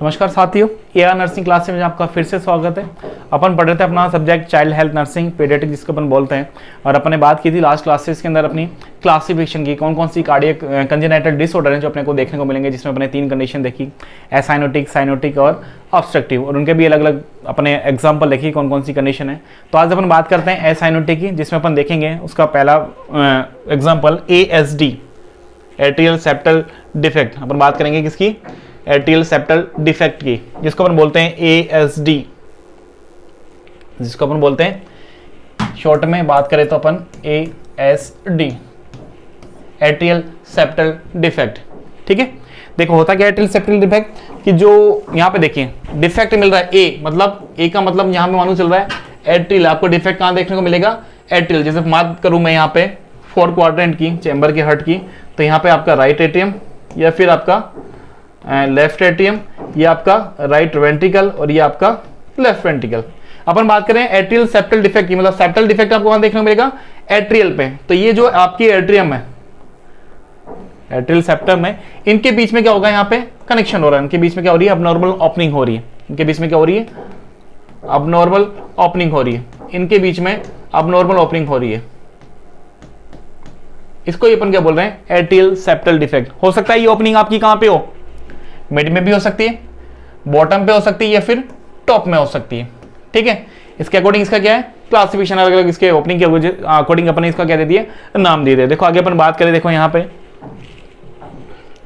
नमस्कार साथियों, AR nursing class में आपका फिर से स्वागत है। अपन पढ़ रहे थे अपना subject child health nursing paediatric जिसको अपन बोलते हैं, और अपन ने बात की थी लास्ट क्लासेस के अंदर अपनी क्लासिफिकेशन की, कौन कौन सी कार्डियक कंजेनाइटल डिसऑर्डर हैं जो अपने को देखने को मिलेंगे, जिसमें अपने 3 कंडीशन देखी, एसाइनोटिक, साइनोटिक और ऑब्स्ट्रक्टिव, और उनके भी अलग अलग अपने एग्जाम्पल देखी कौन कौन सी कंडीशन है। तो आज अपन बात करते हैं एसाइनोटिक की, जिसमें अपन देखेंगे उसका पहला example ASD, atrial septal defect. अपन बात करेंगे किसकी? एट्रियल सेप्टल डिफेक्ट की, जिसको अपन बोलते हैं ASD, जिसको अपन बोलते हैं शॉर्ट में बात करें तो अपन ASD, एट्रियल सेप्टल डिफेक्ट। ठीक है, देखो होता क्या एट्रियल सेप्टल डिफेक्ट कि जो यहाँ पे देखिए डिफेक्ट मिल रहा है A, मतलब A का मतलब यहाँ पे मालूम चल रहा है एट्रियल। आपको डिफेक्ट कहाँ देखने को मिलेगा? एट्रियल। जैसे बात करूँ मैं यहाँ पे 4 क्वाड्रेंट की, चैम्बर के हर्ट की, तो यहाँ पे आपका राइट एट्रियम या फिर आपका लेफ्ट एट्रियम, ये आपका राइट वेंट्रिकल और ये आपका लेफ्ट वेंट्रिकल। अपन बात करें एट्रियल सेप्टल डिफेक्ट की, मतलब सेप्टल डिफेक्ट आपको कहां देखने को मिलेगा? एट्रियल पे। तो ये जो आपकी एट्रियम है, एट्रियल सेप्टम में, इनके बीच में क्या होगा? यहाँ पे कनेक्शन हो रहा है, इनके बीच में क्या हो रही है? अबनॉर्मल ओपनिंग हो रही है। इनके बीच में क्या हो रही है? अबनॉर्मल ओपनिंग हो रही है। इनके बीच में अबनॉर्मल ओपनिंग हो रही है। इसको अपन क्या बोल रहे हैं? Atrial septal defect. हो सकता है ये ओपनिंग आपकी कहां पे हो? मिड में भी हो सकती है, बॉटम पे हो सकती है, या फिर टॉप में हो सकती है। ठीक है, इसके अकॉर्डिंग इसका क्या है? क्लासिफिकेशन अलग अलग इसके ओपनिंग के अकॉर्डिंग अपन इसका क्या दे दिए? नाम दे दिए। देखो आगे अपन बात करें, देखो यहां पे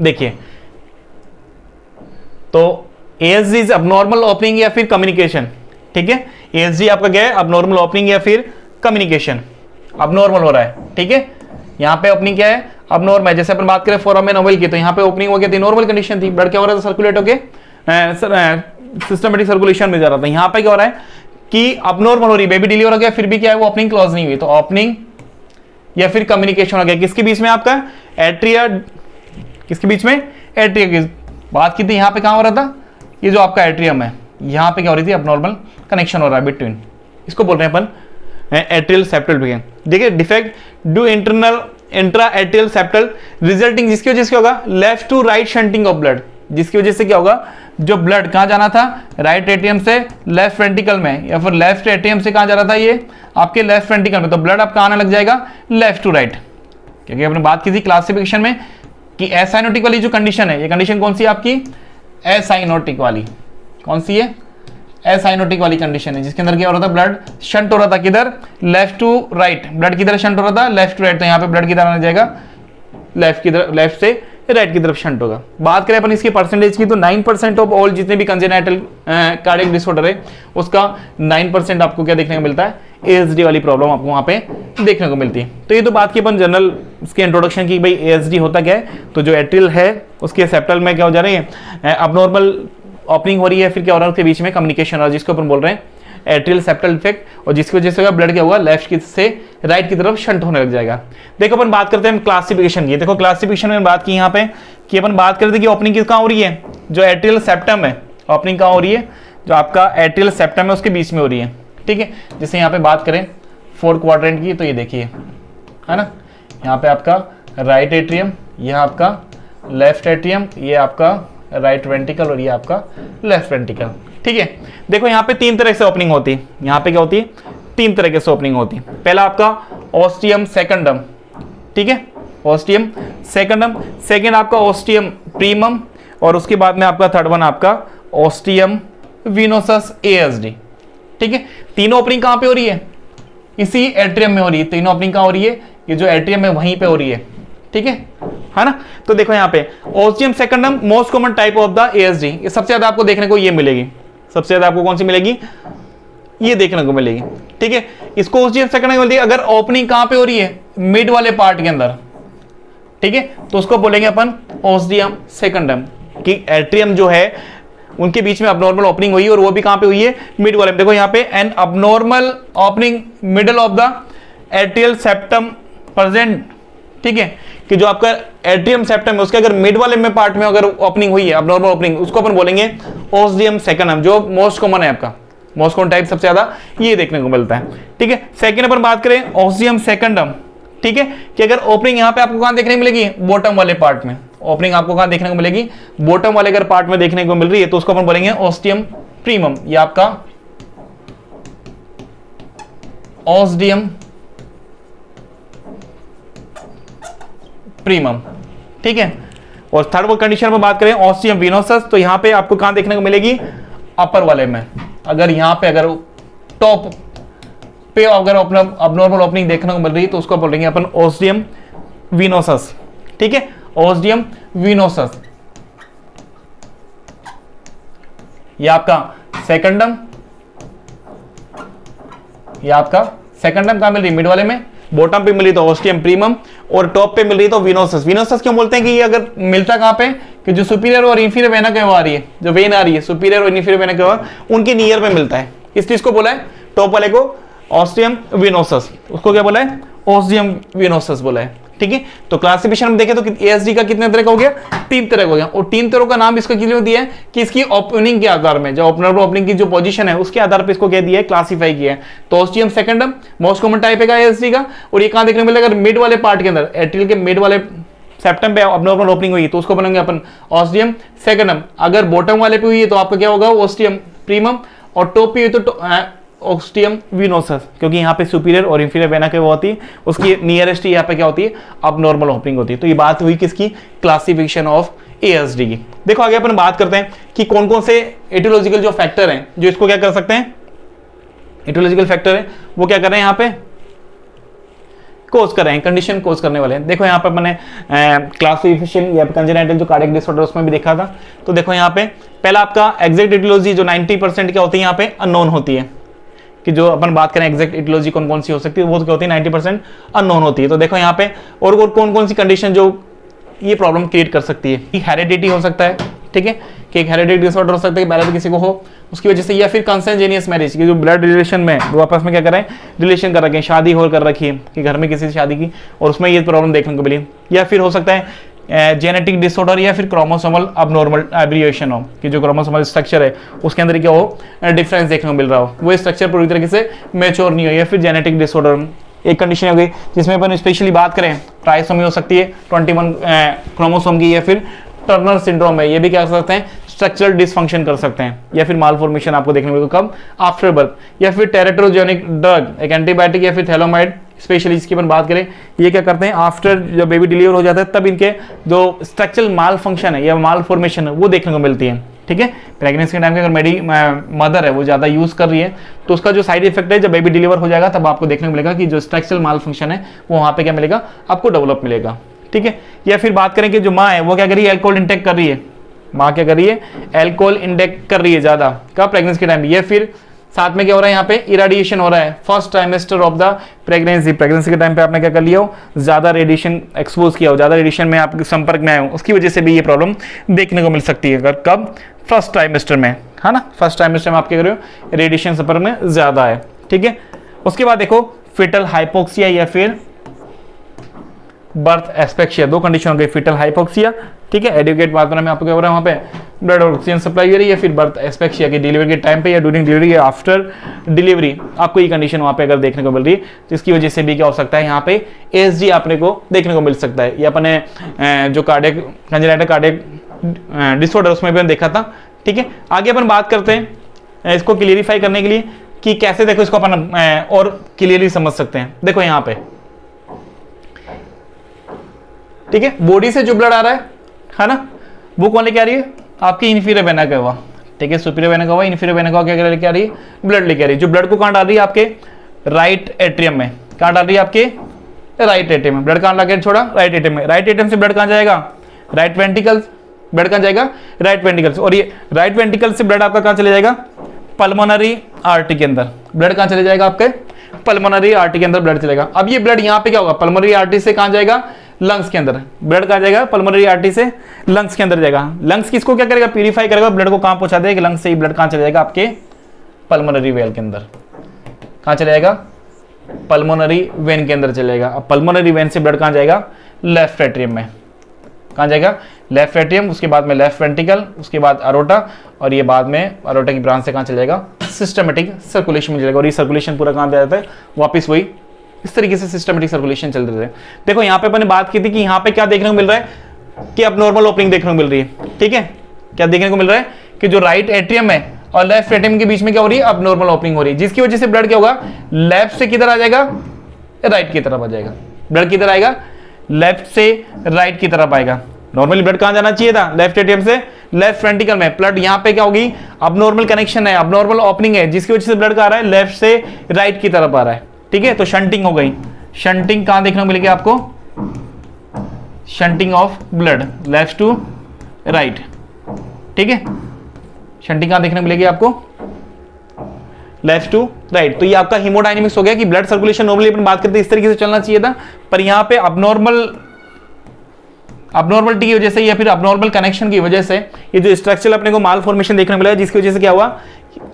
देखिए, तो ASD इज अबनॉर्मल ओपनिंग या फिर कम्युनिकेशन। ठीक है, ASD आपका क्या है? अबनॉर्मल ओपनिंग या फिर कम्युनिकेशन। अबनॉर्मल हो रहा है। ठीक है, यहाँ पे ओपनिंग क्या है? अब नॉर्मल। जैसे अपन बात करें फोरामेन ओवल की, तो यहाँ पे ओपनिंग हो गई थी, नॉर्मल कंडीशन थी, ब्लड क्या हो रहा था? सर्कुलेट होके सिस्टमेटिक सर्कुलेशन में जा रहा था। यहाँ पे क्या हो रहा है कि अब नॉर्मल हो रही, बेबी डिलीवर हो गया, फिर भी क्या है? वो ओपनिंग क्लोज नहीं हुई, तो ओपनिंग या फिर कम्युनिकेशन हो गया। किसके बीच में? आपका एट्रिया। किसके बीच में? एट्रिया की बात की थी। यहाँ पे कहाँ हो रहा था? ये जो आपका एट्रियम है, यहाँ पे क्या हो रही थी? अब नॉर्मल कनेक्शन हो रहा है बिटवीन, इसको बोल रहे हैं अपन एट्रियल सेप्टल डिफेक्ट। देखिए defect due internal intra atrial septal resulting, जिसकी वजह से होगा left to right shunting of blood. जिसकी वजह से क्या होगा? जो ब्लड कहां जाना था? राइट एट्रियम से लेफ्ट वेंट्रिकल में, या फिर लेफ्ट एट्रियम से कहां जा रहा था? ये आपके लेफ्ट वेंट्रिकल में। तो ब्लड अब कहां आने लग जाएगा? Left to right. क्योंकि आपने बात की थी क्लासिफिकेशन में कि एसाइनोटिक वाली जो कंडीशन है, ये कंडीशन कौन सी है आपकी? एसाइनोटिक वाली। कौन सी है? एसाइनोटिक वाली कंडीशन है, जिसके अंदर क्या हो रहा था? ब्लड शंट हो रहा था। किधर? Left to right. ब्लड किधर शंट हो रहा था? Left to right. तो यहाँ पे ब्लड किधर आना जाएगा? लेफ्ट की तरफ, लेफ्ट से राइट की तरफ शंट होगा। बात करें अपन इसकी परसेंटेज की, तो 9% ऑफ ऑल जितने भी कंजेनाइटल कार्डियक डिसऑर्डर है, उसका 9% आपको क्या देखने को मिलता है? ASD वाली प्रॉब्लम आपको वहां पे देखने को मिलती है। तो ये तो बात की अपन जनरल उसके इंट्रोडक्शन की, भाई ASD होता क्या है। तो जो एट्रियल है उसके सेप्टल में क्या हो जा रही है? अबनॉर्मल ओपनिंग हो रही है, फिर क्या हो रहा है? उसके बीच में कम्युनिकेशन हो रहा है, जिसको अपन बोल रहे हैं एट्रियल सेप्टल डिफेक्ट, और जिसकी वजह से ब्लड क्या होगा? लेफ्ट की से राइट की तरफ शंट होने लग जाएगा। देखो अपन बात करते हैं क्लासिफिकेशन की। देखो क्लासिफिकेशन में बात की यहाँ पे कि अपन बात करते हैं कि ओपनिंग कहाँ हो रही है? जो एट्रियल सेप्टम है, ओपनिंग कहाँ हो रही है? जो आपका एट्रियल सेप्टम है उसके बीच में हो रही है। ठीक है, जैसे यहाँ पे बात करें 4 क्वाड्रेंट की, तो ये देखिए है ना, यहाँ पे आपका राइट एट्रियम, यह आपका लेफ्ट एट्रियम, ये आपका राइट वेंट्रिकल और ये आपका लेफ्ट वेंट्रिकल। ठीक है, देखो यहाँ पे 3 तरह से ओपनिंग होती है। यहाँ पे क्या होती है? 3 तरह से ओपनिंग होती है। पहला आपका ओस्टियम सेकंडम। ठीक है, ओस्टियम सेकंडम। सेकंड आपका ओस्टियम प्रीमम, और उसके बाद में आपका थर्ड वन आपका ओस्टियम विनोसस ASD। ठीक है, तीनों ओपनिंग कहाँ पे हो रही है? इसी एट्रियम में हो रही है। तीनों ओपनिंग कहाँ हो रही है? ये जो एट्रियम है वहीं पे हो रही है। ठीक है ना? तो देखो यहाँ पे ostium secundum most common type of the ASD, ये सबसे ज्यादा आपको देखने को ये मिलेगी। सबसे ज्यादा आपको कौन सी मिलेगी? ये देखने को मिलेगी। ठीक है, इसको ओस्टियम सेकंडम मिलती है अगर ओपनिंग कहां पे हो रही है? मिड वाले पार्ट के अंदर। ठीक है, तो उसको बोलेंगे अपन ओस्टियम सेकंडम, कि एट्रियम जो है उनके बीच में अबनॉर्मल ओपनिंग हुई, और वो भी कहां पे हुई है? मिड वाले में। देखो यहाँ पे an abnormal opening middle of the atrial septum present. ठीक है, कि जो आपका एट्रियम सेप्टम है उसके अगर मिड वाले में पार्ट में अगर ओपनिंग हुई है, अबनॉर्मल ओपनिंग, उसको अपन बोलेंगे ओस्टियम सेकंडम, जो मोस्ट कॉमन है आपका। मोस्ट कॉमन टाइप सबसे ज्यादा ये देखने को मिलता है। ठीक है, सेकंड अपन बात करें ओस्टियम सेकंडम। ठीक है, कि अगर ओपनिंग यहाँ पे आपको कहां देखने मिलेगी? बॉटम वाले पार्ट में। ओपनिंग आपको कहां देखने को मिलेगी, बॉटम वाले अगर पार्ट में देखने को मिल रही है तो उसको अपन बोलेंगे ओस्टियम प्रीमम, ये आपका ओस्टियम प्रीमम, ठीक है। और थर्ड कंडीशन में बात करें ओस्टियम विनोसस, तो यहां पे आपको कहां देखने को मिलेगी, अपर वाले में। अगर यहां पे अगर टॉप पे अगर अबनॉर्मल ओपनिंग देखने को मिल रही है तो उसको बोलेंगे अपन ओस्टियम विनोसस, ठीक है, ओस्टियम विनोसस। ये आपका सेकंडम, ये आपका सेकंडम कहां मिल रही है, मिड वाले में। बॉटम पे मिली तो ओस्टियम प्रीमम और टॉप पे मिल रही तो विनोसस। विनोसस क्यों बोलते हैं कि ये अगर मिलता कहां पे, कि जो सुपीरियर और इंफीरियर वेना के आ रही है, जो वेन आ रही है सुपीरियर और इंफीरियर वेना के उनके नियर पे मिलता है, इस चीज को बोला है टॉप वाले को ओस्टियम विनोसस, उसको क्या बोला है, ओस्टियम विनोसस बोला है, ठीक है। तो क्लासिफिकेशन में देखें तो एएसडी का कितने तरह का हो गया, 3 तरह का हो गया। और 3 तरह का नाम इसका क्यों दिया है कि इसकी ओपनिंग के आधार में, जो ओपनर ओपनिंग की जो पोजीशन है उसके आधार पर इसको क्या दिया है, क्लासिफाई किया है। तो ostium secundum most common type है एएसडी का, और ये कहां देखने को मिलेगा, मिड वाले पार्ट के अंदर, एट्रियल के मिड वाले सेप्टम पे अबनॉर्मल ओपनिंग हुई तो उसको बोलेंगे अपन ओस्टियम सेकंडम। अगर बॉटम वाले पे हुई है तो आपका क्या होगा, ओस्टियम प्रीमम, और टॉप पे हुई तो ओस्टियम विनोसस, क्योंकि यहाँ पे सुपीरियर और इंफीरियर वेना के वो होती है, उसकी नियरेस्ट यहाँ पे क्या होती है, अबनॉर्मल ओपनिंग होती है। तो ये बात हुई किसकी, क्लासिफिकेशन ऑफ एएसडी की। देखो आगे अपन बात करते हैं कि कौन कौन से एटियोलॉजिकल जो फैक्टर हैं जो इसको क्या कर सकते हैं, एटियोलॉजिकल फैक्टर है वो क्या कर रहे हैं, यहाँ पे कोज कर रहे हैं, कंडीशन कोज करने वाले हैं। देखो यहाँ पे मैंने क्लासिफिकेशन या कंजेनाइटल जो कार्डियक डिसऑर्डर उसमें भी देखा था। तो देखो यहाँ पे पहला आपका एग्जैक्ट एटियोलॉजी जो 90% क्या होती है, यहाँ पे अननोन होती है, कि जो अपन बात करें एग्जैक्ट एटियोलॉजी कौन कौन सी हो सकती है, वो क्या होती है, 90% अननोन होती है। तो देखो यहाँ पे और कौन कौन सी कंडीशन जो ये प्रॉब्लम क्रिएट कर सकती है, कि हेरिडिटी हो सकता है, ठीक है, कि एक हेरिडिटी डिसऑर्डर हो सकता है कि पहले तो किसी को हो उसकी वजह से, या फिर कंसेंजेनियस मैरिज की जो ब्लड रिलेशन में वो आपस में क्या कर रहे हैं, रिलेशन कर रखे हैं, शादी हो कर रखी है कि घर में किसी से शादी की और उसमें ये प्रॉब्लम देखने को मिली। या फिर हो सकता है जेनेटिक डिसऑर्डर या फिर क्रोमोसोमल अबनॉर्मल एब्रिएशन हो, कि जो क्रोमोसोमल स्ट्रक्चर है उसके अंदर क्या हो, डिफरेंस देखने को मिल रहा हो, वो स्ट्रक्चर पूरी तरीके से मैच्योर नहीं हो, या फिर जेनेटिक डिसऑर्डर एक कंडीशन हो गई जिसमें अपन स्पेशली बात करें ट्राइसोमी हो सकती है 21 क्रोमोसोम की, या फिर टर्नर सिंड्रोम है, ये भी क्या कर सकते हैं, स्ट्रक्चरल डिसफंक्शन कर सकते हैं, या फिर मालफॉर्मेशन आपको देखने को कब, आफ्टर बर्थ, या फिर टेरेट्रोजेनिक ड्रग एक एंटीबायोटिक या फिर थैलोमाइड स्पेशली इसकी अपन बात करें, ये क्या करते हैं आफ्टर जब बेबी डिलीवर हो जाता है तब इनके जो स्ट्रक्चरल माल फंक्शन है या माल फॉर्मेशन है वो देखने को मिलती है, ठीक है। प्रेगनेंसी के टाइम पे अगर मदर है वो ज्यादा यूज कर रही है तो उसका जो साइड इफेक्ट है जब बेबी डिलीवर हो जाएगा तब आपको देखने को मिलेगा कि जो स्ट्रक्चरल माल फंक्शन है वो वहां पे क्या मिलेगा, आपको डेवलप मिलेगा, ठीक है। या फिर बात करें कि जो माँ है वो क्या कर रही है, अल्कोहल इंटेक कर रही है, माँ क्या कर रही है, अल्कोहल इंटेक कर रही है ज्यादा कब, प्रेगनेंसी के टाइम। या फिर साथ में क्या हो रहा है, यहाँ पे इरेडिएशन हो रहा है first trimester of the pregnancy, pregnancy के टाइम पे आपने क्या कर लिया हो, ज्यादा रेडिएशन एक्सपोज किया हो, ज्यादा रेडिएशन में आपके संपर्क में आए हो, उसकी वजह से भी ये प्रॉब्लम देखने को मिल सकती है। अगर कब, फर्स्ट ट्राइमेस्टर में, है ना, फर्स्ट ट्राइमेस्टर में आप क्या कर रहे हो, रेडिएशन संपर्क में ज्यादा है, ठीक है। उसके बाद देखो फिटल हाइपोक्सिया या फिर बर्थ एस्पेक्सिया, दो कंडीशन हो गई, फिटल हाइपोक्सिया, ठीक है, एडुकेट मात्रा में आपको क्या हो रहा है, वहाँ पे ब्लड ऑक्सीजन सप्लाई हो रही है, या फिर बर्थ एस्पेक्सिया की डिलीवरी के टाइम पे या ड्यूरिंग डिलीवरी या आफ्टर डिलीवरी आपको ये कंडीशन वहाँ पे अगर देखने को मिल रही है तो इसकी वजह से भी क्या हो सकता है, यहाँ पे एएसडी आपने को देखने को मिल सकता है। या अपने जो कार्डियक कंजेनिटल कार्डियक डिसऑर्डर उसमें भी देखा था, ठीक है। आगे अपन बात करते हैं इसको क्लियरिफाई करने के लिए कि कैसे देखो इसको अपन और क्लियरली समझ सकते हैं। देखो यहाँ पे, ठीक है, बॉडी से जो ब्लड आ रहा है ना, वो कौन लेके आ रही है, आपकी इन्फीरियर वेना का हुआ, ठीक है, सुपीरियर वेना का हुआ, इन्फीरियर वेना का क्या लेके आ रही है, ब्लड लेके आ रही है। जो ब्लड को कहां डाल रही है, आपके राइट एट्रियम में, कहां डाल रही है, आपके राइट एट्रियम में। ब्लड कहां लगे छोड़ा, राइट एट्रियम में। राइट एट्रियम से ब्लड कहां जाएगा, राइट वेंट्रिकल्स, ब्लड कहां जाएगा, राइट वेंट्रिकल्स। और ये राइट वेंट्रिकल से ब्लड आपका कहां चले जाएगा, पल्मोनरी आर्टरी के अंदर। ब्लड कहां चले जाएगा, आपके पल्मोनरी आर्टरी के अंदर ब्लड चलेगा। अब ये ब्लड यहाँ पे क्या होगा, पल्मोनरी आर्टरी से कहां जाएगा, लंग्स के अंदर। ब्लड कहां जाएगा, पल्मोनरी आर्टरी से लंग्स के अंदर जाएगा। लंग्स किसको क्या करेगा, प्यूरिफाई करेगा, ब्लड को कहां पहुंचा देगा, कि लंग्स से ही ब्लड कहां चले जाएगा, आपके पल्मोनरी वेल के अंदर। कहां चले जाएगा, पल्मोनरी वेन के अंदर चलेगा। अब पल्मोनरी वेन से ब्लड कहां जाएगा, लेफ्ट एट्रियम में। कहां जाएगा, लेफ्ट एट्रियम, उसके बाद में लेफ्ट वेंट्रिकल, उसके बाद अरोटा, और ये बाद में अरोटा की ब्रांच से कहां चले जाएगा, सिस्टमेटिक सर्कुलेशन में चलेगा। और ये सर्कुलेशन पूरा कहां जाता है, वापिस वही इस तरीके से सिस्टमेटिक सर्कुलेशन चल रहे थे। देखो यहाँ पे अपन ने बात की थी कि यहाँ पे क्या देखने को मिल रहा है, कि अबनॉर्मल ओपनिंग देखने को मिल रही है। ठीक है, क्या देखने को मिल रहा है कि जो राइट एट्रियम है और लेफ्ट एट्रियम के बीच में क्या हो रही है, अबनॉर्मल ओपनिंग हो रही है, जिसकी वजह से ब्लड क्या होगा, लेफ्ट से किधर आ जाएगा, राइट की तरफ आ जाएगा। ब्लड किधर आएगा, लेफ्ट से राइट की तरफ आएगा। नॉर्मली ब्लड कहां जाना चाहिए था, लेफ्ट एट्रियम से लेफ्ट वेंट्रिकल में। ब्लड यहां पे क्या होगी, अबनॉर्मल कनेक्शन है, अबनॉर्मल ओपनिंग है, जिसकी वजह से ब्लड का आ रहा है लेफ्ट से राइट की तरफ आ रहा है। ठीक है, तो शंटिंग हो गई। शंटिंग कहां देखने को मिलेगी आपको, shunting of blood left to right. ठीक है, शंटिंग कहां देखने को मिलेगी आपको, लेफ्ट टू राइट। तो ये आपका हीमोडायनेमिक्स हो गया कि ब्लड सर्कुलेशन नॉर्मली अपन बात करते हैं इस तरीके से चलना चाहिए था, पर यहां पे अबनॉर्मलिटी की वजह से या फिर अबनॉर्मल कनेक्शन की वजह से ये जो स्ट्रक्चर अपने को माल फॉर्मेशन देखने को मिला, जिसकी वजह से क्या हुआ,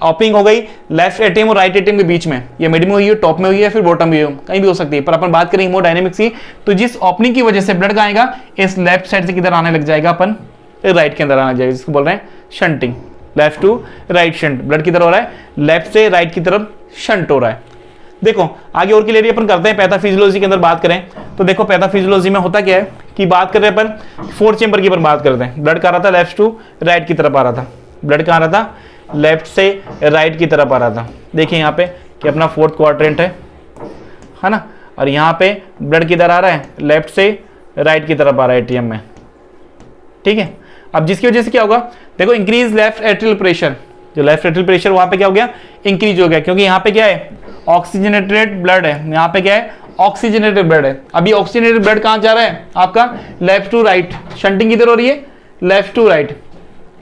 ओपनिंग हो गई लेफ्ट एट्रियम और राइट एट्रियम के बीच में। ये मिड में हुई है, टॉप में हुई है, फिर बॉटम में हुई है, कहीं भी हो सकती है, पर अपन बात करें हीमोडायनेमिक्स की, तो जिस ओपनिंग की वजह से ब्लड का आएगा, इस लेफ्ट साइड से किधर आने लग जाएगा, अपन राइट के अंदर आना जाएगा, जिसको बोल रहे हैं shunting, left to right shunt. Blood किधर हो रहा है, लेफ्ट से राइट की तरफ शंट हो रहा है। देखो आगे और क्लियरली अपन करते हैं, पैथोफिजियोलॉजी के अंदर बात करें तो देखो पैथोफिजियोलॉजी में होता क्या है कि बात कर रहे हैं अपन फोर्थ चेंबर की अपन बात करते हैं। ब्लड का आ रहा था लेफ्ट टू राइट की तरफ आ रहा था, ब्लड का आ रहा था लेफ्ट से राइट की तरफ आ रहा था। देखिए यहाँ पे कि अपना फोर्थ क्वाड्रेंट है ना, और यहाँ पे ब्लड किधर आ रहा है, लेफ्ट से राइट की तरफ आ रहा है एट्रियम में। ठीक है, अब जिसकी वजह से क्या होगा, देखो इंक्रीज लेफ्ट एट्रियल प्रेशर, जो लेफ्ट एट्रियल प्रेशर वहां पे क्या हो गया, इंक्रीज हो गया, क्योंकि यहाँ पे क्या है, ऑक्सीजनेटेड ब्लड है, यहाँ पे क्या है, ऑक्सीजनेटेड ब्लड है। अभी ऑक्सीजनेटेड ब्लड कहां जा रहा है आपका, लेफ्ट टू राइट। शंटिंग किधर हो रही है, left to right.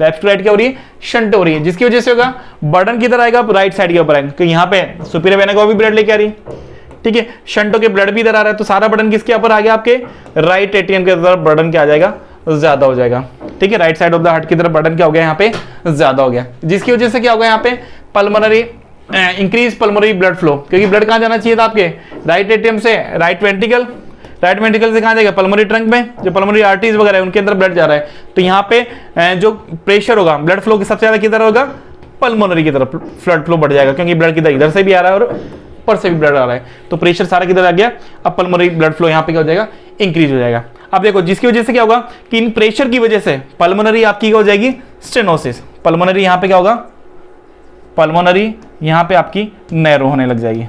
Left to right क्या हो रही है, शंट हो रही है, जिसकी वजह से होगा बर्डन किधर आएगा, राइट साइड के ऊपर आएगा, क्योंकि यहाँ पे सुपीरियर वेना को भी ब्लड लेके आ रही है। ठीक है, शंटो के ब्लड भी इधर आ रहा है, तो सारा बर्डन किसके ऊपर आ गया, आपके राइट एट्रियम के तरफ बर्डन क्या आ जाएगा, ज्यादा हो जाएगा। ठीक है, right side of the heart की तरफ बर्डन क्या हो गया, यहाँ पे ज्यादा हो गया, जिसकी वजह से क्या होगा, यहाँ पे pulmonary increase pulmonary blood flow, क्योंकि ब्लड कहां जाना चाहिए था आपके, राइट एट्रियम से राइट वेंट्रिकल, राइट वेंट्रिकल से कहां जाएगा, पल्मोनरी ट्रंक में, जो पल्मोनरी आर्टरीज वगैरह है उनके अंदर ब्लड जा रहा है। तो यहाँ पे जो प्रेशर होगा, ब्लड फ्लो सबसे ज्यादा किधर होगा, पल्मोनरी की तरफ ब्लड फ्लो बढ़ जाएगा, क्योंकि ब्लड किधर इधर से भी आ रहा है और ऊपर से भी ब्लड आ रहा है, तो प्रेशर सारा किधर आ गया, अब पल्मोनरी ब्लड फ्लो यहाँ पे क्या हो जाएगा, इंक्रीज हो जाएगा। अब देखो जिसकी वजह से क्या होगा कि इन प्रेशर की वजह से पल्मोनरी आपकी क्या हो जाएगी, स्टेनोसिस। पल्मोनरी यहाँ पे क्या होगा, पल्मोनरी यहाँ पे आपकी नैरो होने लग जाएगी,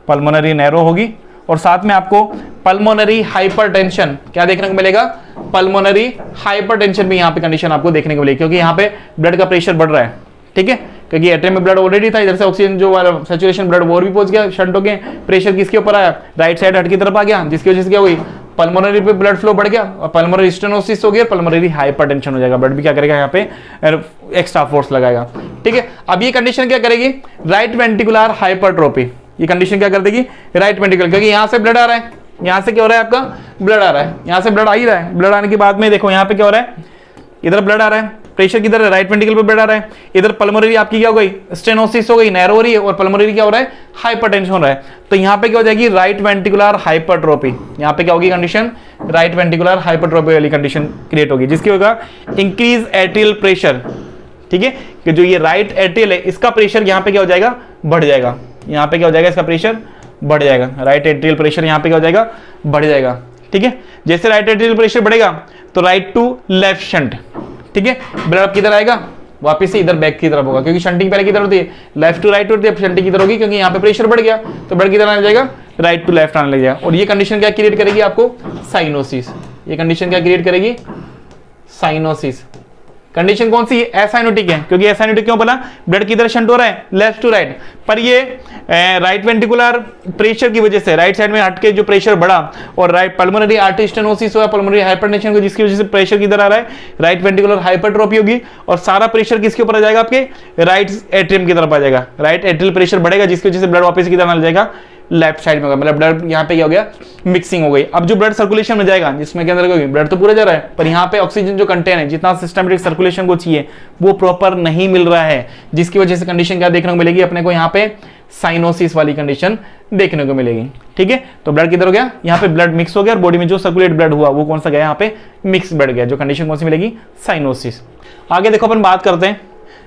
पल्मोनरी नैरो होगी, और साथ में आपको पल्मोनरी हाइपरटेंशन क्या देखने को मिलेगा, पल्मोनरी हाइपरटेंशन भी यहाँ पे कंडीशन आपको देखने को मिलेगी, क्योंकि यहाँ पे ब्लड का प्रेशर बढ़ रहा है। ठीक है, क्योंकि एट्रियम में ब्लड ऑलरेडी था, इधर से ऑक्सीजन जो वाला सैचुरेशन ब्लड वो भी पहुंच गया, शंटों के प्रेशर किसके ऊपर आया, राइट साइड हार्ट की तरफ आ गया, जिसकी वजह से क्या हुई, पल्मोनरी पे ब्लड फ्लो बढ़ गया और पल्मोनरी स्टेनोसिस हो गया, पल्मोनरी हाइपरटेंशन हो जाएगा, ब्लड भी क्या करेगा यहाँ पे एक्स्ट्रा फोर्स लगाएगा। ठीक है, अब ये कंडीशन क्या करेगी, राइट वेंट्रिकुलर हाइपरट्रोफी, ये कंडीशन क्या कर देगी, राइट वेंट्रिकुलर, क्योंकि यहाँ से ब्लड आ रहा है, यहाँ से क्या हो रहा है आपका, ब्लड आ रहा है, यहाँ से ब्लड आ ही रहा है, ब्लड आने के बाद में देखो यहाँ पे क्या हो रहा है, इधर ब्लड आ रहा है, प्रेशर किधर है, राइट वेंट्रिकल पे ब्लड आ रहा है, इधर पल्मोनरी आपकी क्या हो गई, स्टेनोसिस हो गई, नैरो हो रही है, और पल्मोनरी क्या हो रहा है, हाइपरटेंशन हो रहा है। तो यहाँ पे क्या हो जाएगी, राइट वेंट्रिकुलर हाइपरट्रोफी, यहाँ पे क्या होगी कंडीशन, राइट वेंट्रिकुलर हाइपरट्रोफी वाली कंडीशन क्रिएट होगी, जिसकी होगा इंक्रीज एट्रियल प्रेशर। ठीक है, कि जो ये राइट एट्रियल है इसका प्रेशर यहाँ पे क्या हो जाएगा, बढ़ जाएगा, यहाँ पे क्या हो जाएगा, इसका प्रेशर बढ़ जाएगा, राइट एट्रियल प्रेशर यहाँ पे क्या हो जाएगा, बढ़ जाएगा। ठीक है, जैसे राइट एट्रियल प्रेशर बढ़ेगा तो राइट टू लेफ्ट शंट, ठीक है, ब्लड किधर आएगा, वापस से इधर बैक की तरफ होगा, क्योंकि शंटिंग पहले किधर होती है, लेफ्ट टू राइट होती है, शंटिंग किधर होगी, क्योंकि यहाँ पे प्रेशर बढ़ गया तो ब्लड किधर आने जाएगा, राइट टू लेफ्ट आने लग जाएगा। और ये कंडीशन क्या क्रिएट करेगी आपको, साइनोसिस। ये कंडीशन क्या क्रिएट करेगी, साइनोसिस। कंडीशन कौन सी है, एसाइनोटिक है, क्योंकि एसाइनोटिक क्यों बोला, ब्लड किधर शंट हो रहा है, लेफ्ट टू राइट, पर ये राइट वेंट्रिकुलर प्रेशर की वजह से राइट साइड में हटके जो प्रेशर बढ़ा और राइट पल्मोनरी आर्टरी स्टेनोसिस हुआ, पल्मोनरी हाइपरटेंशन को, जिसकी वजह से प्रेशर किधर आ रहा है, राइट वेंट्रिकुलर हाइपरट्रोफी होगी, और सारा प्रेशर किसके ऊपर आ जाएगा, आपके राइट एट्रियम की तरफ आ जाएगा, राइट एट्रियल प्रेशर बढ़ेगा, जिसकी वजह से ब्लड वापस किधर आ जाएगा, लेफ्ट साइड में होगा, मतलब ब्लड यहाँ पे क्या हो गया, मिक्सिंग हो गई। अब जो ब्लड सर्कुलेशन में जाएगा, जिसमें के अंदर ब्लड तो पूरा जा रहा है, पर यहाँ पे ऑक्सीजन जो कंटेन है, जितना सिस्टमेटिक सर्कुलेशन को चाहिए वो प्रॉपर नहीं मिल रहा है, जिसकी वजह से कंडीशन क्या देखने को मिलेगी अपने को, यहाँ पे साइनोसिस वाली कंडीशन देखने को मिलेगी। ठीक है, तो ब्लड किधर हो गया, यहाँ पे ब्लड मिक्स हो गया, और बॉडी में जो सर्कुलेट ब्लड हुआ वो कौन सा गया, यहाँ पे मिक्स ब्लड गया, जो कंडीशन कौन सी मिलेगी, साइनोसिस। आगे देखो अपन बात करते हैं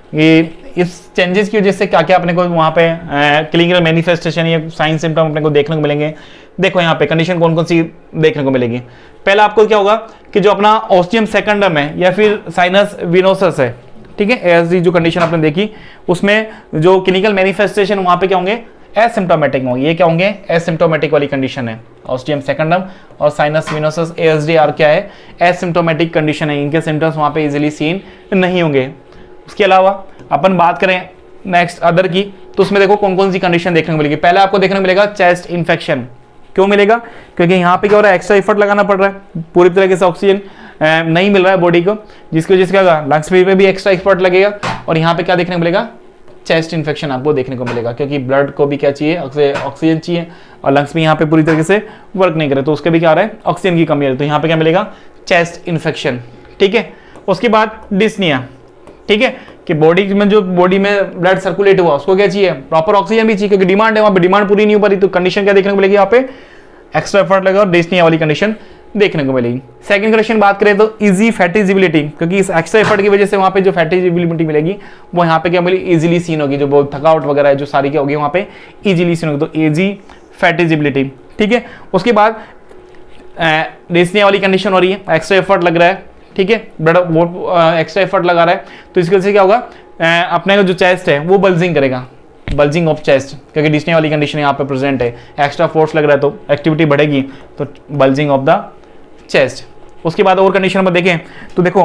कि इस चेंजेस की वजह से क्या क्या अपने को वहाँ पे क्लिनिकल मैनिफेस्टेशन या साइन सिम्टम अपने को देखने को मिलेंगे। देखो यहाँ पे कंडीशन कौन कौन सी देखने को मिलेगी। पहला आपको क्या होगा कि जो अपना ऑस्टियम सेकेंडम है या फिर साइनस विनोसस है, ठीक है, एएसडी जो कंडीशन आपने देखी उसमें जो क्लिनिकल मैनिफेस्टेशन वहां पे क्या होंगे, एसिम्प्टोमेटिक होंगे। ये क्या होंगे, एसिम्प्टोमेटिक वाली कंडीशन है। ऑस्टियम सेकेंडम और साइनस विनोसस एएसडीआर क्या है, एसिम्प्टोमेटिक कंडीशन है, इनके सिम्टम्स वहां पे इजीली सीन नहीं होंगे। उसके अलावा अपन बात करें नेक्स्ट अदर की, तो उसमें देखो कौन कौन सी कंडीशन देखने को मिलेगी। पहले आपको देखने को मिलेगा चेस्ट इन्फेक्शन। क्यों मिलेगा, क्योंकि यहाँ पे क्या हो रहा है, एक्स्ट्रा एफर्ट लगाना पड़ रहा है, पूरी तरीके से ऑक्सीजन नहीं मिल रहा है बॉडी को, जिसकी वजह से क्या होगा, लंग्स पे भी एक्स्ट्रा एफर्ट लगेगा और यहाँ पे क्या देखने को मिलेगा, चेस्ट इन्फेक्शन आपको देखने को मिलेगा, क्योंकि ब्लड को भी क्या चाहिए, ऑक्सीजन चाहिए और लंग्स भी यहाँ पे पूरी तरीके से वर्क नहीं करे, तो उसके भी क्या आ रहा है, ऑक्सीजन की कमी आ रही है, तो यहाँ पे क्या मिलेगा, चेस्ट इन्फेक्शन। ठीक है, उसके बाद डिस्निया, ठीक है, कि बॉडी में जो बॉडी में ब्लड सर्कुलेट हुआ उसको क्या चाहिए, प्रॉपर ऑक्सीजन भी चाहिए, क्योंकि डिमांड है वहां पे, डिमांड पूरी नहीं हो पा रही, तो कंडीशन क्या देखने को मिलेगी, यहाँ पे एक्स्ट्रा एफर्ट लगेगा और डिस्निया वाली कंडीशन देखने को मिलेगी। सेकंड कंडीशन बात करें तो इजी फैटिजिबिलिटी, क्योंकि इस एक्स्ट्रा एफर्ट की वजह से वहां पे जो फैटिजिबिलिटी मिलेगी वो यहाँ पे क्या मिलेगी, इजीली सीन होगी, जो बहुत थकावट वगैरह है जो सारी क्या होगी वहां पे इजीली सीन होगी, तो इजी फैटिजिबिलिटी। ठीक है, उसके बाद डिस्निया वाली कंडीशन हो रही है, एक्स्ट्रा एफर्ट लग रहा है, ठीक है, ब्लड एक्स्ट्रा एफर्ट लगा रहा है, तो इसकी वजह से क्या होगा, अपने का जो चेस्ट है वो बल्जिंग करेगा, बल्जिंग ऑफ चेस्ट, क्योंकि डिस्निया वाली कंडीशन यहाँ पे प्रेजेंट है, एक्स्ट्रा फोर्स लग रहा है तो एक्टिविटी बढ़ेगी, तो बल्जिंग ऑफ द चेस्ट। उसके बाद और कंडीशन में देखें तो देखो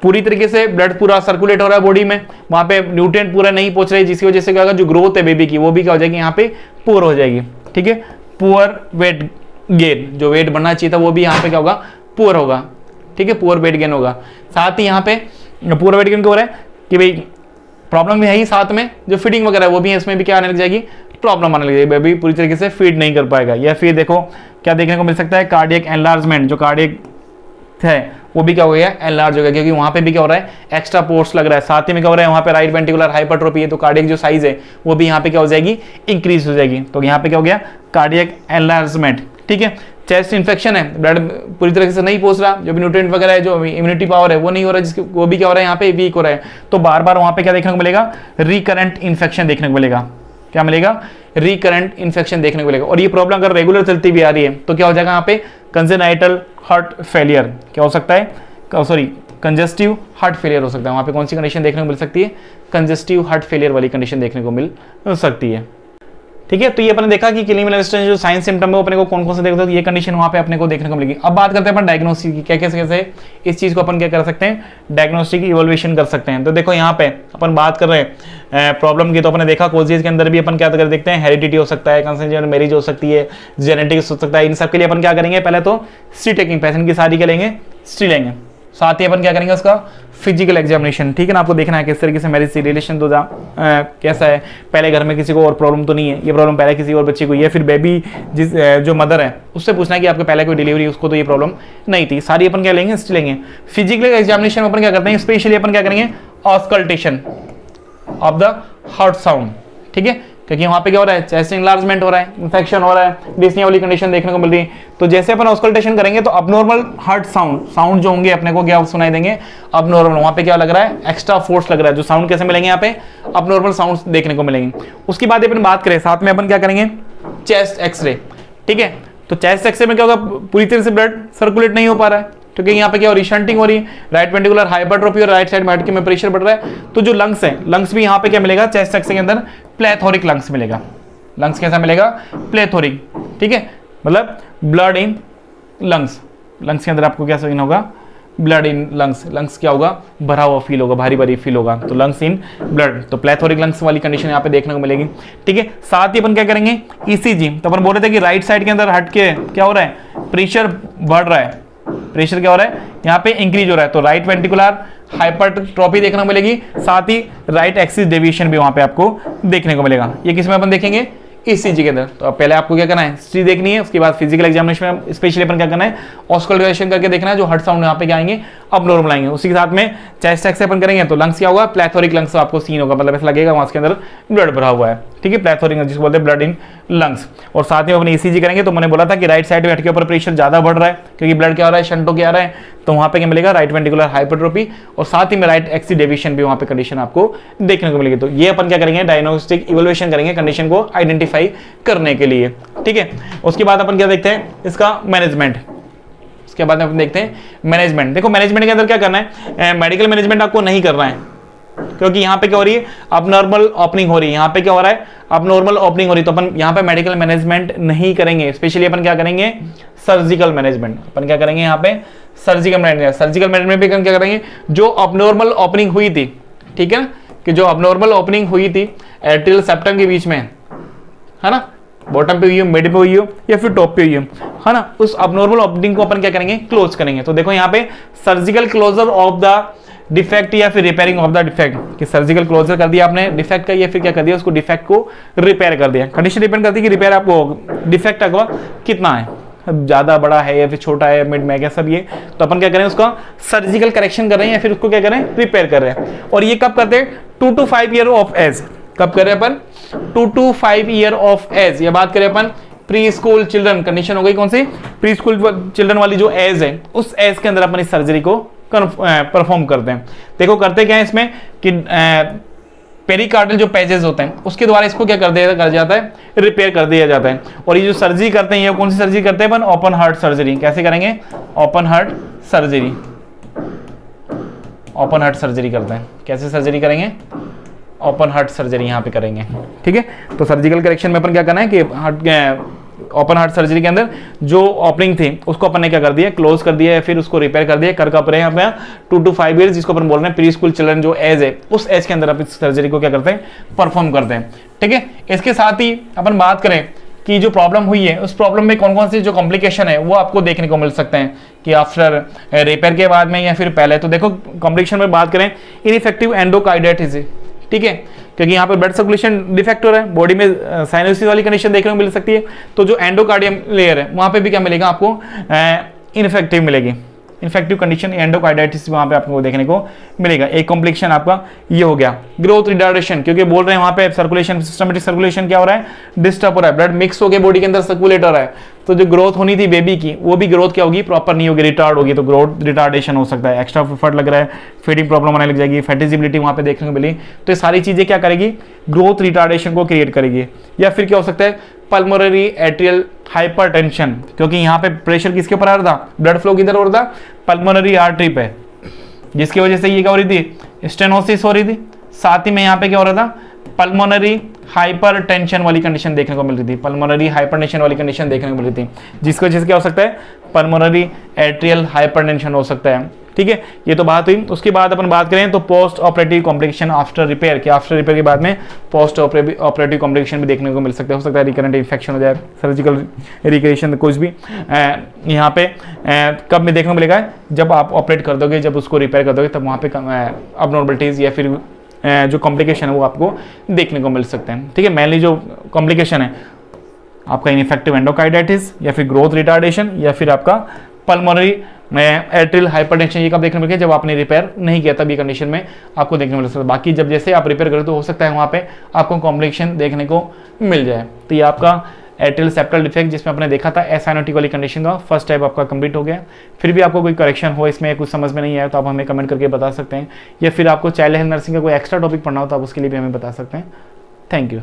पूरी तरीके से ब्लड पूरा सर्कुलेट हो रहा है बॉडी में, वहां पे न्यूट्रिएंट पूरा नहीं पहुंच रहे, जिसकी वजह से क्या होगा, जो ग्रोथ है बेबी की वो भी क्या हो जाएगी, यहाँ पे पुअर हो जाएगी। ठीक है, पुअर वेट गेन, जो वेट बढ़ना चाहिए था वो भी यहाँ पे क्या होगा, पुअर होगा। ठीक है, पुअर वेट गेन होगा। साथ ही यहाँ पे पुअर वेट गेन क्यों हो रहा है कि भाई प्रॉब्लम भी है ही, साथ में जो फीडिंग वगैरह वो भी है, इसमें भी क्या आने लग जाएगी, प्रॉब्लम आने लग जाएगी, बेबी पूरी तरीके से फीड नहीं कर पाएगा। या फिर देखो क्या देखने को मिल सकता है, कार्डियक एनलार्जमेंट, जो कार्डियक है वो भी क्या हो गया, एनलार्ज हो गया, क्योंकि वहां पे भी क्या हो रहा है, एक्स्ट्रा फोर्स लग रहा है। साथ ही में क्या हो रहा है, वहां पे राइट वेंट्रिकुलर हाइपरट्रोफी है, तो कार्डियक जो साइज है वो भी यहाँ पे क्या हो जाएगी, इंक्रीज हो जाएगी, तो यहाँ पे क्या हो गया, कार्डियक एनलार्जमेंट। ठीक है, चेस्ट इन्फेक्शन है, ब्लड पूरी तरीके से नहीं पहुंच रहा, जो भी न्यूट्रिएंट वगैरह है, जो इम्यूनिटी पावर है वो नहीं हो रहा है, जिसके वो भी क्या हो रहा है, यहाँ पे वीक हो रहा है, तो बार बार वहां पे क्या देखने को मिलेगा, रिकरेंट इन्फेक्शन देखने को मिलेगा। क्या मिलेगा, रिकरेंट इन्फेक्शन देखने को मिलेगा। और ये प्रॉब्लम अगर रेगुलर चलती भी आ रही है तो क्या हो जाएगा, यहाँ पे कंजेनाइटल हार्ट फेलियर क्या हो सकता है, सॉरी कंजेस्टिव हार्ट फेलियर हो सकता है। वहां पे कौन सी कंडीशन देखने को मिल सकती है, कंजेस्टिव हार्ट फेलियर वाली कंडीशन देखने को मिल सकती है। ठीक है, तो ये अपने देखा कि क्लिनिकल मैनिफेस्टेशन जो साइन सिम्टम है वो अपने को कौन कौन से देखते हैं, ये कंडीशन वहां पे अपने को देखने को मिलेगी। अब बात करते हैं अपन डायग्नोस्टिक की, क्या कैसे इस चीज को अपन क्या कर सकते हैं, डायग्नोस्टिक इवोल्यूशन कर सकते हैं। तो देखो यहाँ पे अपन बात कर रहे हैं प्रॉब्लम की, तो अपने देखा कोजेज के अंदर भी अपन क्या कर देखते हैं, हेरिडिटी हो सकता है, कंसेंजेंट मैरिज हो सकती है, जेनेटिक्स हो सकता है। इन सब के लिए अपन क्या करेंगे, पहले तो हिस्ट्री टेकिंग, पेशेंट की सारी क्या लेंगे, हिस्ट्री लेंगे, साथ ही अपन क्या करेंगे, उसका फिजिकल एग्जामिनेशन। ठीक है ना, आपको देखना है किस तरीके से मैरिज से रिलेशन तो कैसा है, पहले घर में किसी को और प्रॉब्लम तो नहीं है, ये प्रॉब्लम पहले किसी और बच्चे को, या फिर बेबी जिस जो मदर है उससे पूछना है कि आपके पहले कोई डिलीवरी उसको तो ये प्रॉब्लम नहीं थी, सारी अपन क्या लेंगे, हिस्ट्री लेंगे। फिजिकल एग्जामिनेशन में अपन क्या करते हैं, स्पेशली अपन क्या करेंगे, auscultation of the heart sound. ठीक है, क्योंकि वहां पे क्या हो रहा है, चेस्ट इनलार्जमेंट हो रहा है, इंफेक्शन हो रहा है, डिस्निया वाली कंडीशन देखने को मिल रही है, तो जैसे अपन ऑस्कल्टेशन करेंगे तो अबनॉर्मल हार्ट साउंड जो होंगे अपने को क्या सुनाई देंगे, अबनॉर्मल। वहां पे क्या लग रहा है, एक्स्ट्रा फोर्स लग रहा है, जो साउंड कैसे मिलेंगे, यहाँ पे अबनॉर्मल साउंड देखने को मिलेंगे। उसकी बाद अपन बात करें, साथ में अपन क्या करेंगे, चेस्ट एक्सरे। ठीक है, तो चेस्ट एक्सरे में क्या होगा, पूरी तरह से ब्लड सर्कुलेट नहीं हो पा रहा है, क्योंकि यहाँ पे क्या हो रही है, शंटिंग हो रही है, राइट वेंट्रिकुलर हाइपरट्रोफी और राइट साइड में में प्रेशर बढ़ रहा है, तो जो लंग्स है, लंग्स भी यहाँ पे क्या मिलेगा, चेस्ट एक्सरे के अंदर प्लेथोरिक लंग्स मिलेगा। लंग्स कैसा मिलेगा, प्लेथोरिक। ठीक है, मतलब ब्लड इन लंग्स, लंग्स के अंदर आपको क्या सीन होगा, ब्लड इन लंग्स, लंग्स क्या होगा, भरा हुआ फील होगा, भारी भारी फील होगा, तो लंग्स इन ब्लड, तो प्लेथोरिक लंग्स वाली कंडीशन यहाँ पे देखने को मिलेगी। ठीक है, साथ ही अपन क्या करेंगे, ईसीजी, तो अपन बोल रहे थे कि राइट साइड के अंदर हट के क्या हो रहा है, प्रेशर बढ़ रहा है, प्रेशर क्या हो रहा है, यहाँ पे इंक्रीज हो रहा है, तो राइट वेंट्रिकुलर हाइपरट्रोफी देखने को मिलेगी, साथ ही राइट एक्सिस डेविएशन भी वहां पे आपको देखने को मिलेगा। ये किसमें अपन देखेंगे, ईसीजी के अंदर। तो अब पहले आपको क्या करना है, हिस्ट्री देखनी है, उसके बाद फिजिकल एग्जामिनेशन में स्पेशली अपन क्या करना है, ऑस्कल्टेशन करके देखना है, जो हार्ट साउंड यहाँ पे क्या आएंगे, अब नॉर्मल आएंगे। उसी के साथ में चेस्ट एक्सरे अपन करेंगे तो लंग्स क्या होगा, प्लेथोरिक लंग्स आपको सीन होगा, मतलब ऐसा लगेगा वहां के अंदर ब्लड भरा हुआ है। ठीक है, प्लेथोरिंग जिसको बोलते हैं ब्लड इन लंग्स। और साथ में अपने ईसीजी करेंगे तो मैंने बोला था कि राइट साइड में के ऊपर प्रेशर ज्यादा बढ़ रहा है क्योंकि ब्लड क्या हो रहा है, शंट होके आ रहा है, तो वहां पे क्या मिलेगा, राइट वेंट्रिकुलर हाइपरट्रोफी, और साथ ही में राइट एक्सी डेविएशन भी वहां पे कंडीशन आपको देखने को मिलेगी। तो ये अपन क्या करेंगे, डायग्नोस्टिक इवैल्यूएशन करेंगे कंडीशन को आइडेंटिफाई करने के लिए, ठीक है। उसके बाद अपन क्या देखते हैं, इसका मैनेजमेंट। उसके बाद अपन देखते हैं मैनेजमेंट। देखो मैनेजमेंट के अंदर क्या करना है, मेडिकल मैनेजमेंट आपको नहीं करना है क्योंकि यहाँ पे क्या हो रही है, अब नॉर्मल ओपनिंग हो रही है, यहाँ पे क्या हो रहा है, अब नॉर्मल ओपनिंग हो रही है, तो अपन यहाँ पे मेडिकल मैनेजमेंट नहीं करेंगे। स्पेशली अपन क्या करेंगे, सर्जिकल मैनेजमेंट। अपन क्या करेंगे यहाँ पे, सर्जिकल मैनेजमेंट। सर्जिकल मैनेजमेंट भी क्या करेंगे, जो अबनॉर्मल ओपनिंग हुई थी, ठीक है ना, कि जो अबनॉर्मल ओपनिंग हुई थी एट्रियल सेप्टम के बीच में, है ना, बॉटम पे हुई हो, मिड पे हुई हो या फिर टॉप पे हुई हो, है ना, उस अबनॉर्मल ओपनिंग को अपन क्या करेंगे, क्लोज करेंगे। तो देखो यहाँ पे surgical closure of the defect या फिर रिपेयरिंग ऑफ द डिफेक्ट, कि सर्जिकल क्लोजर कर दिया आपने डिफेक्ट का, या फिर क्या कर दिया, उसको डिफेक्ट को रिपेयर कर दिया। कंडीशन डिपेंड करती है कि रिपेयर आपको डिफेक्ट आपका कितना है, ज्यादा बड़ा है या फिर छोटा है, मिड में क्या सब ये, तो अपन क्या करें, उसका सर्जिकल करेक्शन कर रहे हैं या फिर उसको क्या करें, रिपेयर कर रहे हैं। और ये कब करते हैं, 2 to 5 ईयर ऑफ एज। कब करें अपन, 2 to 5 ईयर ऑफ एज। ये बात करें अपन प्री स्कूल चिल्ड्रन, कंडीशन हो गई कौन सी, प्री स्कूल चिल्ड्रन वाली जो एज है, उस एज के अंदर अपन इस सर्जरी को परफॉर्म करते हैं। देखो करते क्या है इसमें कि पेरिकार्डल जो पैचेस होते हैं उसके द्वारा इसको क्या कर जाता है, रिपेयर कर दिया जाता है। और ये जो सर्जरी करते हैं, ये कौन सी सर्जरी करते हैं अपन, ओपन हार्ट सर्जरी। कैसे करेंगे, open heart surgery, open heart surgery करते हैं। कैसे सर्जरी करेंगे, ओपन हार्ट सर्जरी यहाँ पे करेंगे, ठीक है। तो सर्जिकल करेक्शन में अपन क्या करना है कि हार्ट, ओपन हार्ट सर्जरी के अंदर जो ओपनिंग थी उसको अपन ने क्या कर दिया, क्लोज कर दिया, या फिर उसको रिपेयर कर दिया। कर कब रहे हैं यहाँ पे 2 to 5 ईयर्स, जिसको अपन बोल रहे हैं प्री स्कूल चिल्ड्रन जो एज है, उस एज के अंदर अपन सर्जरी को क्या करते हैं, परफॉर्म करते हैं, ठीक है। इसके साथ ही अपन बात करें कि जो प्रॉब्लम हुई है उस प्रॉब्लम में कौन कौन सी जो कॉम्प्लिकेशन है वो आपको देखने को मिल सकते हैं कि आफ्टर रिपेयर के बाद में या फिर पहले। तो देखो कॉम्प्लिकेशन में बात करें, इनइफेक्टिव एंडोकार्डाइटिस, ठीक है, क्योंकि यहाँ पे ब्लड सर्कुलेशन डिफेक्ट हो रहा है, बॉडी में साइनोसिस वाली कंडीशन देखने को मिल सकती है। तो जो एंडोकार्डियम लेयर है वहाँ पे भी क्या मिलेगा आपको, इनफेक्टिव मिलेगी, इन्फेक्टिव कंडीशन एंडोकार्डाइटिस वहां पे आपको देखने को मिलेगा। एक कॉम्प्लिकेशन आपका ये हो गया। ग्रोथ रिटार्डेशन, क्योंकि बोल रहे हैं वहां पे सर्कुलेशन, सिस्टमेटिक सर्कुलेशन क्या हो रहा है, डिस्टर्ब हो रहा है, ब्लड मिक्स होकर बॉडी के अंदर सर्कुलेट हो रहा है, तो जो ग्रोथ होनी थी बेबी की वो भी ग्रोथ क्या होगी, प्रॉपर नहीं होगी, रिटार्ड होगी, तो ग्रोथ रिटार्डेशन हो सकता है। एक्स्ट्रा फट लग रहा है, फीडिंग प्रॉब्लम आने लग जाएगी, फैटिजिबिलिटी वहां पे देखने को मिली, तो ये सारी चीजें क्या करेगी, ग्रोथ रिटार्डेशन को क्रिएट करेगी। या फिर क्या हो सकता है, पल्मोनरी एट्रियल हाइपरटेंशन, क्योंकि यहाँ पे प्रेशर किसके ऊपर आ रहा था, ब्लड फ्लो किधर हो रहा था, पल्मोनरी आर्टरी पे, जिसकी वजह से ये क्या हो रही थी, स्टेनोसिस हो रही थी। साथ ही में यहाँ पे क्या हो रहा था, पल्मोनरी हाइपरटेंशन वाली कंडीशन देखने को मिल रही थी, पल्मोनरी हाइपरटेंशन वाली कंडीशन देखने को मिल रही थी, जिसकी वजह से क्या हो सकता है, पल्मोनरी एट्रियल हाइपरटेंशन हो सकता है। ठीक है, ये तो बात हुई। उसके बाद अपन बात करें तो post operative complication after repair, कि आफ्टर रिपेयर के बाद में पोस्ट ऑपरेटिव कॉम्प्लिकेशन भी देखने को मिल सकते हैं। हो सकता है रिकरेंट इन्फेक्शन हो जाए, सर्जिकल रिक्रिएशन, कुछ भी यहाँ पे कब में देखने को मिलेगा, जब आप ऑपरेट कर दोगे, जब उसको रिपेयर कर दोगे, तब वहाँ पे अबनॉर्मलिटीज या फिर जो कॉम्प्लिकेशन है वो आपको देखने को मिल सकते हैं। ठीक है, मेनली जो कॉम्प्लिकेशन है आपका इनफेक्टिव एंडोकार्डाइटिस या फिर ग्रोथ रिटार्डेशन या फिर आपका पल्मोनरी एट्रियल हाइपरटेंशन, ये कब देखने को मिलेगा, जब आपने रिपेयर नहीं किया तब ये कंडीशन में आपको देखने को मिल सकता है। बाकी जब जैसे आप रिपेयर करें तो हो सकता है वहाँ पे आपको कॉम्प्लिकेशन देखने को मिल जाए। तो ये आपका एट्रियल सेप्टल डिफेक्ट जिसमें आपने देखा था एसाइनोटिक वाली कंडीशन का फर्स्ट टाइप आपका कंप्लीट हो गया। फिर भी आपको कोई करेक्शन हो, इसमें कुछ समझ में नहीं आया तो आप हमें कमेंट करके बता सकते हैं, या फिर आपको चाइल्ड हेल्थ नर्सिंग का कोई एक्स्ट्रा टॉपिक पढ़ना हो तो आप उसके लिए भी हमें बता सकते हैं। Thank you.